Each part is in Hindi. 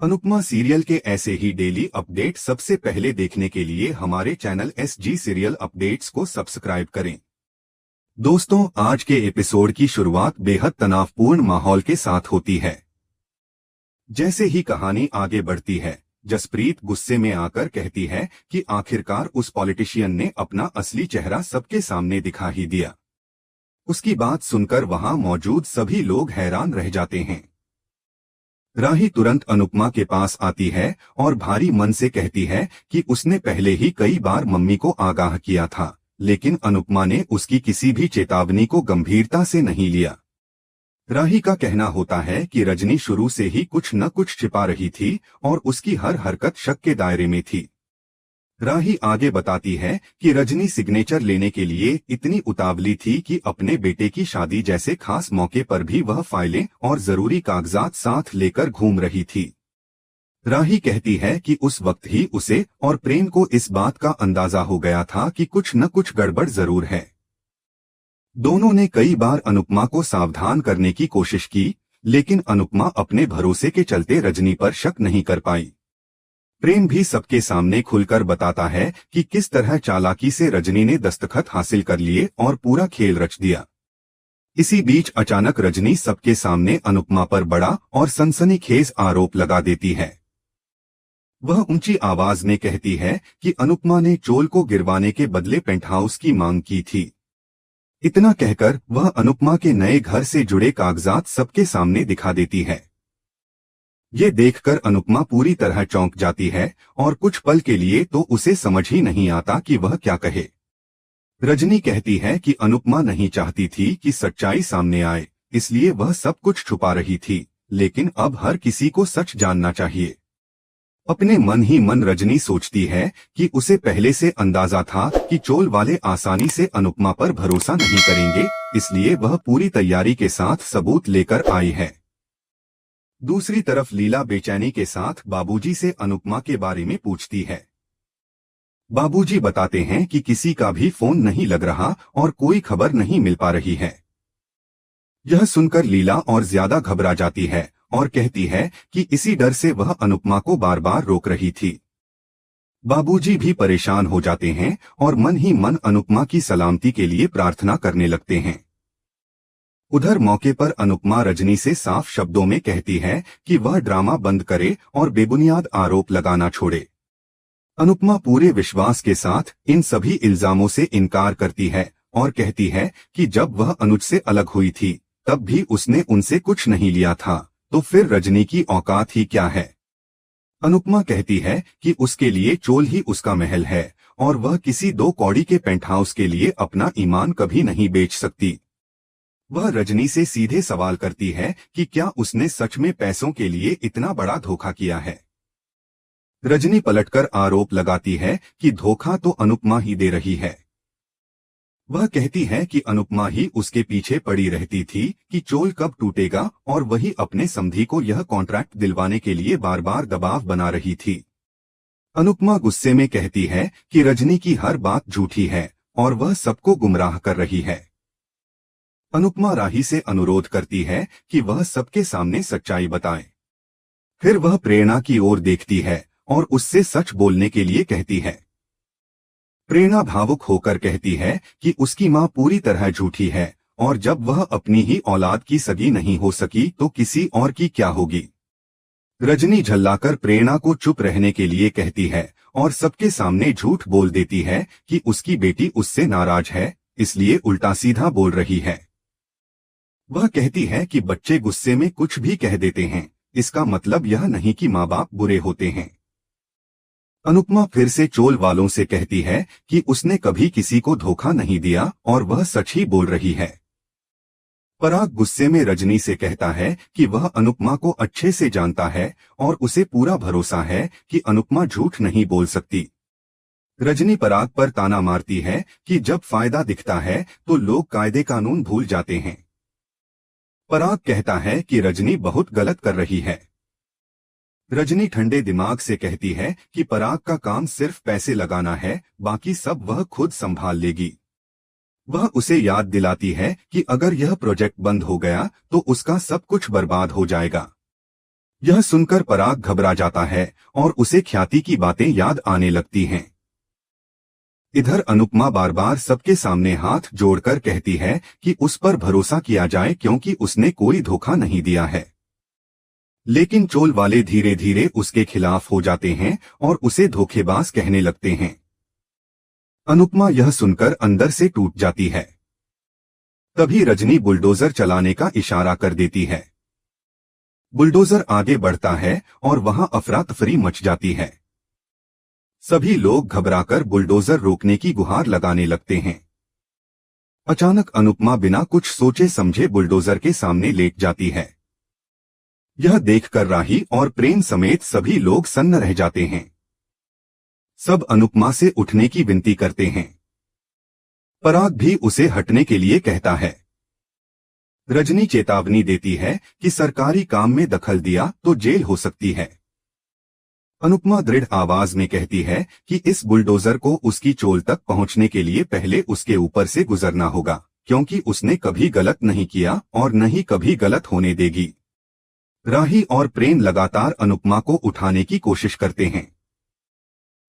अनुपमा सीरियल के ऐसे ही डेली अपडेट सबसे पहले देखने के लिए हमारे चैनल SG सीरियल अपडेट्स को सब्सक्राइब करें। दोस्तों, आज के एपिसोड की शुरुआत बेहद तनावपूर्ण माहौल के साथ होती है। जैसे ही कहानी आगे बढ़ती है, जसप्रीत गुस्से में आकर कहती है कि आखिरकार उस पॉलिटिशियन ने अपना असली चेहरा सबके सामने दिखा ही दिया। उसकी बात सुनकर वहां मौजूद सभी लोग हैरान रह जाते हैं। राही तुरंत अनुपमा के पास आती है और भारी मन से कहती है कि उसने पहले ही कई बार मम्मी को आगाह किया था, लेकिन अनुपमा ने उसकी किसी भी चेतावनी को गंभीरता से नहीं लिया। राही का कहना होता है कि रजनी शुरू से ही कुछ न कुछ छिपा रही थी और उसकी हर हरकत शक के दायरे में थी। राही आगे बताती है कि रजनी सिग्नेचर लेने के लिए इतनी उतावली थी कि अपने बेटे की शादी जैसे खास मौके पर भी वह फाइलें और जरूरी कागजात साथ लेकर घूम रही थी। राही कहती है कि उस वक्त ही उसे और प्रेम को इस बात का अंदाजा हो गया था कि कुछ न कुछ गड़बड़ जरूर है। दोनों ने कई बार अनुपमा को सावधान करने की कोशिश की, लेकिन अनुपमा अपने भरोसे के चलते रजनी पर शक नहीं कर पाई। प्रेम भी सबके सामने खुलकर बताता है कि किस तरह चालाकी से रजनी ने दस्तखत हासिल कर लिए और पूरा खेल रच दिया। इसी बीच अचानक रजनी सबके सामने अनुपमा पर बड़ा और सनसनीखेज आरोप लगा देती है। वह ऊंची आवाज में कहती है कि अनुपमा ने चोल को गिरवाने के बदले पेंटहाउस की मांग की थी। इतना कहकर वह अनुपमा के नए घर से जुड़े कागजात सबके सामने दिखा देती है। ये देखकर अनुपमा पूरी तरह चौंक जाती है और कुछ पल के लिए तो उसे समझ ही नहीं आता कि वह क्या कहे। रजनी कहती है कि अनुपमा नहीं चाहती थी कि सच्चाई सामने आए, इसलिए वह सब कुछ छुपा रही थी, लेकिन अब हर किसी को सच जानना चाहिए। अपने मन ही मन रजनी सोचती है कि उसे पहले से अंदाजा था कि चोल वाले आसानी से अनुपमा पर भरोसा नहीं करेंगे, इसलिए वह पूरी तैयारी के साथ सबूत लेकर आई है। दूसरी तरफ लीला बेचैनी के साथ बाबूजी से अनुपमा के बारे में पूछती है। बाबूजी बताते हैं कि किसी का भी फोन नहीं लग रहा और कोई खबर नहीं मिल पा रही है। यह सुनकर लीला और ज्यादा घबरा जाती है और कहती है कि इसी डर से वह अनुपमा को बार बार रोक रही थी। बाबूजी भी परेशान हो जाते हैं और मन ही मन अनुपमा की सलामती के लिए प्रार्थना करने लगते हैं। उधर मौके पर अनुपमा रजनी से साफ शब्दों में कहती है कि वह ड्रामा बंद करे और बेबुनियाद आरोप लगाना छोड़े। अनुपमा पूरे विश्वास के साथ इन सभी इल्जामों से इनकार करती है और कहती है कि जब वह अनुज से अलग हुई थी तब भी उसने उनसे कुछ नहीं लिया था, तो फिर रजनी की औकात ही क्या है। अनुपमा कहती है कि उसके लिए चोल ही उसका महल है और वह किसी 2 कौड़ी के पेंटहाउस के लिए अपना ईमान कभी नहीं बेच सकती। वह रजनी से सीधे सवाल करती है कि क्या उसने सच में पैसों के लिए इतना बड़ा धोखा किया है। रजनी पलटकर आरोप लगाती है कि धोखा तो अनुपमा ही दे रही है। वह कहती है कि अनुपमा ही उसके पीछे पड़ी रहती थी कि चोल कब टूटेगा और वही अपने समधी को यह कॉन्ट्रैक्ट दिलवाने के लिए बार बार दबाव बना रही थी। अनुपमा गुस्से में कहती है कि रजनी की हर बात झूठी है और वह सबको गुमराह कर रही है। अनुपमा राही से अनुरोध करती है कि वह सबके सामने सच्चाई बताए। फिर वह प्रेरणा की ओर देखती है और उससे सच बोलने के लिए कहती है। प्रेरणा भावुक होकर कहती है कि उसकी मां पूरी तरह झूठी है और जब वह अपनी ही औलाद की सगी नहीं हो सकी तो किसी और की क्या होगी। रजनी झल्लाकर प्रेरणा को चुप रहने के लिए कहती है और सबके सामने झूठ बोल देती है कि उसकी बेटी उससे नाराज है, इसलिए उल्टा सीधा बोल रही है। वह कहती है कि बच्चे गुस्से में कुछ भी कह देते हैं, इसका मतलब यह नहीं कि माँ बाप बुरे होते हैं। अनुपमा फिर से चोल वालों से कहती है कि उसने कभी किसी को धोखा नहीं दिया और वह सच ही बोल रही है। पराग गुस्से में रजनी से कहता है कि वह अनुपमा को अच्छे से जानता है और उसे पूरा भरोसा है कि अनुपमा झूठ नहीं बोल सकती। रजनी पराग पर ताना मारती है कि जब फायदा दिखता है तो लोग कायदे कानून भूल जाते हैं। पराग कहता है कि रजनी बहुत गलत कर रही है। रजनी ठंडे दिमाग से कहती है कि पराग का काम सिर्फ पैसे लगाना है, बाकी सब वह खुद संभाल लेगी। वह उसे याद दिलाती है कि अगर यह प्रोजेक्ट बंद हो गया तो उसका सब कुछ बर्बाद हो जाएगा। यह सुनकर पराग घबरा जाता है और उसे ख्याति की बातें याद आने लगती हैं। इधर अनुपमा बार बार सबके सामने हाथ जोड़कर कहती है कि उस पर भरोसा किया जाए क्योंकि उसने कोई धोखा नहीं दिया है। लेकिन चोल वाले धीरे धीरे उसके खिलाफ हो जाते हैं और उसे धोखेबाज कहने लगते हैं। अनुपमा यह सुनकर अंदर से टूट जाती है। तभी रजनी बुलडोजर चलाने का इशारा कर देती है। बुलडोजर आगे बढ़ता है और वहां अफरा तफरी मच जाती है। सभी लोग घबराकर बुलडोजर रोकने की गुहार लगाने लगते हैं। अचानक अनुपमा बिना कुछ सोचे समझे बुलडोजर के सामने लेट जाती है। यह देखकर राही और प्रेम समेत सभी लोग सन्न रह जाते हैं। सब अनुपमा से उठने की विनती करते हैं। पराग भी उसे हटने के लिए कहता है। रजनी चेतावनी देती है कि सरकारी काम में दखल दिया तो जेल हो सकती है। अनुपमा दृढ़ आवाज में कहती है कि इस बुलडोजर को उसकी चोल तक पहुंचने के लिए पहले उसके ऊपर से गुजरना होगा, क्योंकि उसने कभी गलत नहीं किया और न ही कभी गलत होने देगी। राही और प्रेम लगातार अनुपमा को उठाने की कोशिश करते हैं।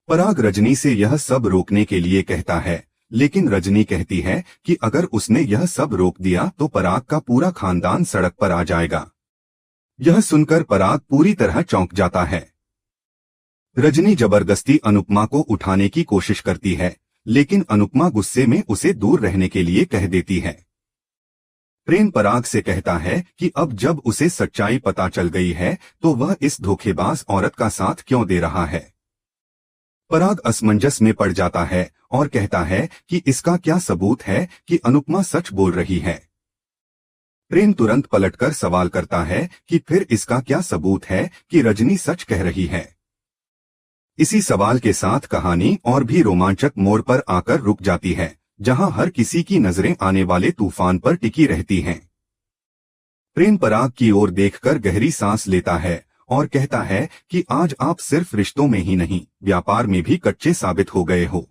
पराग रजनी से यह सब रोकने के लिए कहता है, लेकिन रजनी कहती है कि अगर उसने यह सब रोक दिया तो पराग का पूरा खानदान सड़क पर आ जाएगा। यह सुनकर पराग पूरी तरह चौंक जाता है। रजनी जबरदस्ती अनुपमा को उठाने की कोशिश करती है, लेकिन अनुपमा गुस्से में उसे दूर रहने के लिए कह देती है। प्रेम पराग से कहता है कि अब जब उसे सच्चाई पता चल गई है तो वह इस धोखेबाज औरत का साथ क्यों दे रहा है। पराग असमंजस में पड़ जाता है और कहता है कि इसका क्या सबूत है कि अनुपमा सच बोल रही है। प्रेम तुरंत पलटकर सवाल करता है कि फिर इसका क्या सबूत है कि रजनी सच कह रही है। इसी सवाल के साथ कहानी और भी रोमांचक मोड़ पर आकर रुक जाती है, जहां हर किसी की नजरें आने वाले तूफान पर टिकी रहती हैं। प्रेम पराग की ओर देखकर गहरी सांस लेता है और कहता है कि आज आप सिर्फ रिश्तों में ही नहीं, व्यापार में भी कच्चे साबित हो गए हो।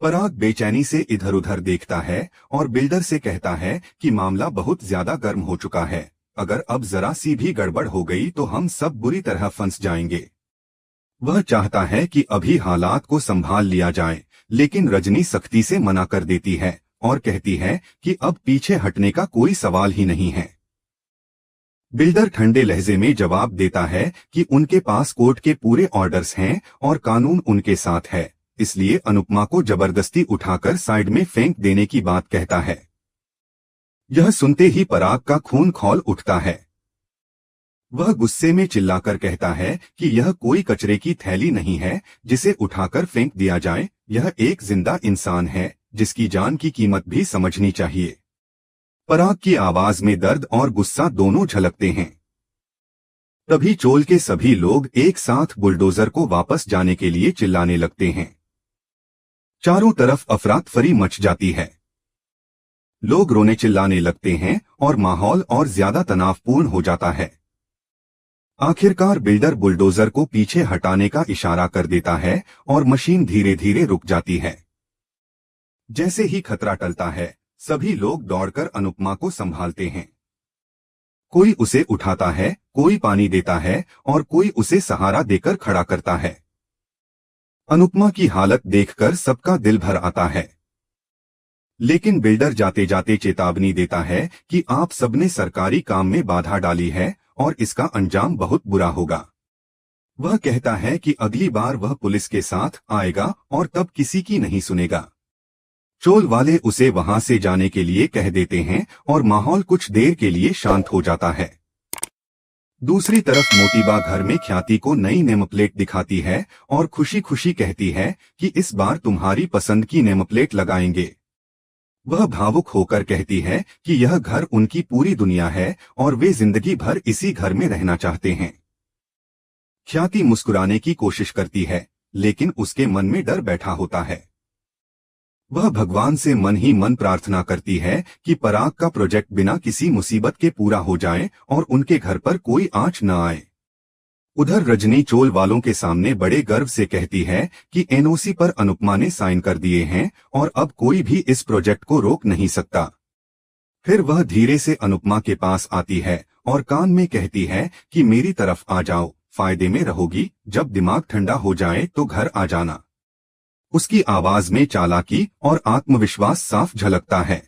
पराग बेचैनी से इधर उधर देखता है और बिल्डर से कहता है कि मामला बहुत ज्यादा गर्म हो चुका है, अगर अब जरा सी भी गड़बड़ हो गई तो हम सब बुरी तरह फंस जाएंगे। वह चाहता है कि अभी हालात को संभाल लिया जाए, लेकिन रजनी सख्ती से मना कर देती है और कहती है कि अब पीछे हटने का कोई सवाल ही नहीं है। बिल्डर ठंडे लहजे में जवाब देता है कि उनके पास कोर्ट के पूरे ऑर्डर्स हैं और कानून उनके साथ है, इसलिए अनुपमा को जबरदस्ती उठाकर साइड में फेंक देने की बात कहता है। यह सुनते ही पराग का खून खौल उठता है। वह गुस्से में चिल्लाकर कहता है कि यह कोई कचरे की थैली नहीं है जिसे उठाकर फेंक दिया जाए, यह एक जिंदा इंसान है जिसकी जान की कीमत भी समझनी चाहिए। पराग की आवाज में दर्द और गुस्सा दोनों झलकते हैं। तभी चोल के सभी लोग एक साथ बुलडोजर को वापस जाने के लिए चिल्लाने लगते हैं। चारों तरफ अफरा-तफरी मच जाती है। लोग रोने चिल्लाने लगते हैं और माहौल और ज्यादा तनावपूर्ण हो जाता है। आखिरकार बिल्डर बुलडोजर को पीछे हटाने का इशारा कर देता है और मशीन धीरे धीरे रुक जाती है। जैसे ही खतरा टलता है, सभी लोग दौड़कर अनुपमा को संभालते हैं। कोई उसे उठाता है, कोई पानी देता है और कोई उसे सहारा देकर खड़ा करता है। अनुपमा की हालत देखकर सबका दिल भर आता है। लेकिन बिल्डर जाते जाते चेतावनी देता है कि आप सबने सरकारी काम में बाधा डाली है और इसका अंजाम बहुत बुरा होगा। वह कहता है कि अगली बार वह पुलिस के साथ आएगा और तब किसी की नहीं सुनेगा। चोल वाले उसे वहां से जाने के लिए कह देते हैं और माहौल कुछ देर के लिए शांत हो जाता है। दूसरी तरफ मोतीबा घर में ख्याति को नई नेम प्लेट दिखाती है और खुशी खुशी कहती है कि इस बार तुम्हारी पसंद की नेम प्लेट लगाएंगे। वह भावुक होकर कहती है कि यह घर उनकी पूरी दुनिया है और वे जिंदगी भर इसी घर में रहना चाहते हैं। ख्याति मुस्कुराने की कोशिश करती है, लेकिन उसके मन में डर बैठा होता है। वह भगवान से मन ही मन प्रार्थना करती है कि पराग का प्रोजेक्ट बिना किसी मुसीबत के पूरा हो जाए और उनके घर पर कोई आंच न आए। उधर रजनी चोल वालों के सामने बड़े गर्व से कहती है कि एनओसी पर अनुपमा ने साइन कर दिए हैं और अब कोई भी इस प्रोजेक्ट को रोक नहीं सकता। फिर वह धीरे से अनुपमा के पास आती है और कान में कहती है कि मेरी तरफ आ जाओ, फायदे में रहोगी, जब दिमाग ठंडा हो जाए तो घर आ जाना। उसकी आवाज में चालाकी और आत्मविश्वास साफ झलकता है।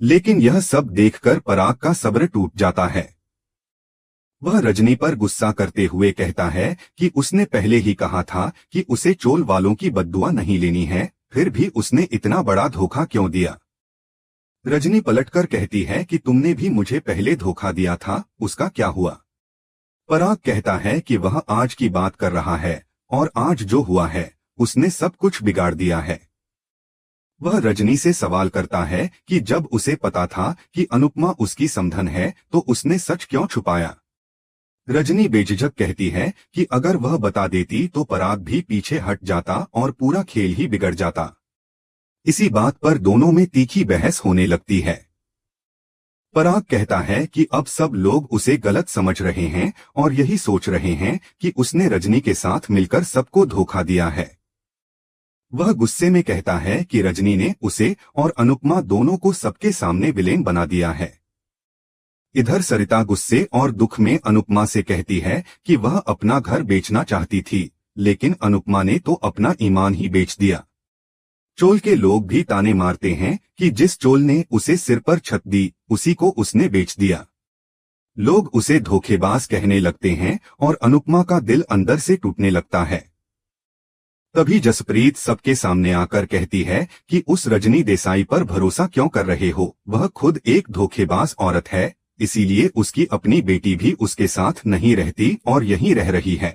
लेकिन यह सब देखकर पराग का सब्र टूट जाता है। वह रजनी पर गुस्सा करते हुए कहता है कि उसने पहले ही कहा था कि उसे चोल वालों की बद्दुआ नहीं लेनी है, फिर भी उसने इतना बड़ा धोखा क्यों दिया। रजनी पलटकर कहती है कि तुमने भी मुझे पहले धोखा दिया था, उसका क्या हुआ। पराग कहता है कि वह आज की बात कर रहा है और आज जो हुआ है उसने सब कुछ बिगाड़ दिया है। वह रजनी से सवाल करता है कि जब उसे पता था कि अनुपमा उसकी समधन है तो उसने सच क्यों छुपाया। रजनी बेझिझक कहती है कि अगर वह बता देती तो पराग भी पीछे हट जाता और पूरा खेल ही बिगड़ जाता। इसी बात पर दोनों में तीखी बहस होने लगती है। पराग कहता है कि अब सब लोग उसे गलत समझ रहे हैं और यही सोच रहे हैं कि उसने रजनी के साथ मिलकर सबको धोखा दिया है। वह गुस्से में कहता है कि रजनी ने उसे और अनुपमा दोनों को सबके सामने विलेन बना दिया है। इधर सरिता गुस्से और दुख में अनुपमा से कहती है कि वह अपना घर बेचना चाहती थी, लेकिन अनुपमा ने तो अपना ईमान ही बेच दिया। चोल के लोग भी ताने मारते हैं कि जिस चोल ने उसे सिर पर छत दी उसी को उसने बेच दिया। लोग उसे धोखेबाज कहने लगते हैं और अनुपमा का दिल अंदर से टूटने लगता है। तभी जसप्रीत सबके सामने आकर कहती है कि उस रजनी देसाई पर भरोसा क्यों कर रहे हो, वह खुद एक धोखेबाज औरत है, इसीलिए उसकी अपनी बेटी भी उसके साथ नहीं रहती और यहीं रह रही है।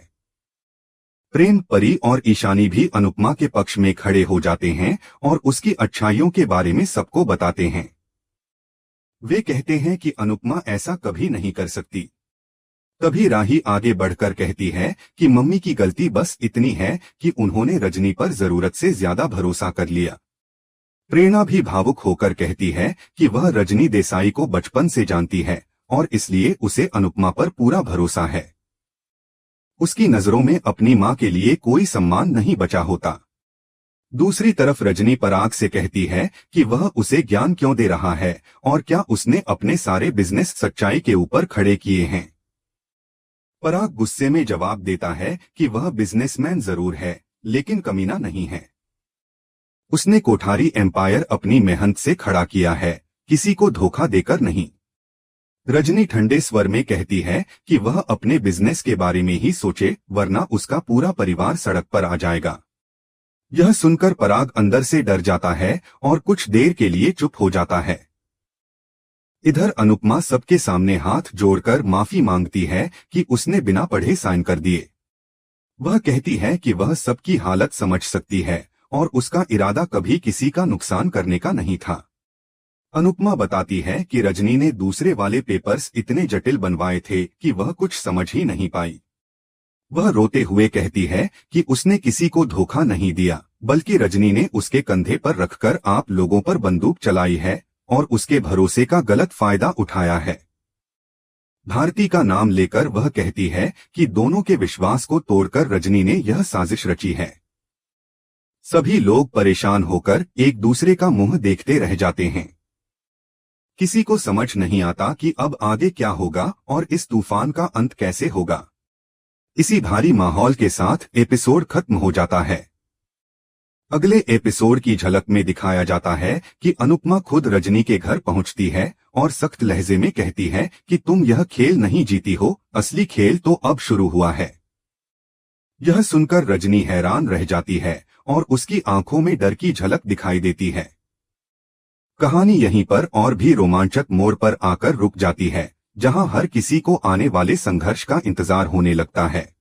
प्रेम, परी और ईशानी भी अनुपमा के पक्ष में खड़े हो जाते हैं और उसकी अच्छाइयों के बारे में सबको बताते हैं। वे कहते हैं कि अनुपमा ऐसा कभी नहीं कर सकती। तभी राही आगे बढ़कर कहती है कि मम्मी की गलती बस इतनी है कि उन्होंने रजनी पर जरूरत से ज्यादा भरोसा कर लिया। प्रेरणा भी भावुक होकर कहती है कि वह रजनी देसाई को बचपन से जानती है और इसलिए उसे अनुपमा पर पूरा भरोसा है। उसकी नजरों में अपनी मां के लिए कोई सम्मान नहीं बचा होता। दूसरी तरफ रजनी पराग से कहती है कि वह उसे ज्ञान क्यों दे रहा है और क्या उसने अपने सारे बिजनेस सच्चाई के ऊपर खड़े किए हैं। पराग गुस्से में जवाब देता है कि वह बिजनेसमैन जरूर है, लेकिन कमीना नहीं है। उसने कोठारी एम्पायर अपनी मेहनत से खड़ा किया है, किसी को धोखा देकर नहीं। रजनी ठंडे स्वर में कहती है कि वह अपने बिजनेस के बारे में ही सोचे, वरना उसका पूरा परिवार सड़क पर आ जाएगा। यह सुनकर पराग अंदर से डर जाता है और कुछ देर के लिए चुप हो जाता है। इधर अनुपमा सबके सामने हाथ जोड़कर माफी मांगती है कि उसने बिना पढ़े साइन कर दिए। वह कहती है कि वह सबकी हालत समझ सकती है और उसका इरादा कभी किसी का नुकसान करने का नहीं था। अनुपमा बताती है कि रजनी ने दूसरे वाले पेपर्स इतने जटिल बनवाए थे कि वह कुछ समझ ही नहीं पाई। वह रोते हुए कहती है कि उसने किसी को धोखा नहीं दिया, बल्कि रजनी ने उसके कंधे पर रखकर आप लोगों पर बंदूक चलाई है और उसके भरोसे का गलत फायदा उठाया है। भारती का नाम लेकर वह कहती है कि दोनों के विश्वास को तोड़कर रजनी ने यह साजिश रची है। सभी लोग परेशान होकर एक दूसरे का मुंह देखते रह जाते हैं। किसी को समझ नहीं आता कि अब आगे क्या होगा और इस तूफान का अंत कैसे होगा। इसी भारी माहौल के साथ एपिसोड खत्म हो जाता है। अगले एपिसोड की झलक में दिखाया जाता है कि अनुपमा खुद रजनी के घर पहुंचती है और सख्त लहजे में कहती है कि तुम यह खेल नहीं जीती हो, असली खेल तो अब शुरू हुआ है। यह सुनकर रजनी हैरान रह जाती है और उसकी आंखों में डर की झलक दिखाई देती है। कहानी यहीं पर और भी रोमांचक मोड़ पर आकर रुक जाती है, जहां हर किसी को आने वाले संघर्ष का इंतजार होने लगता है।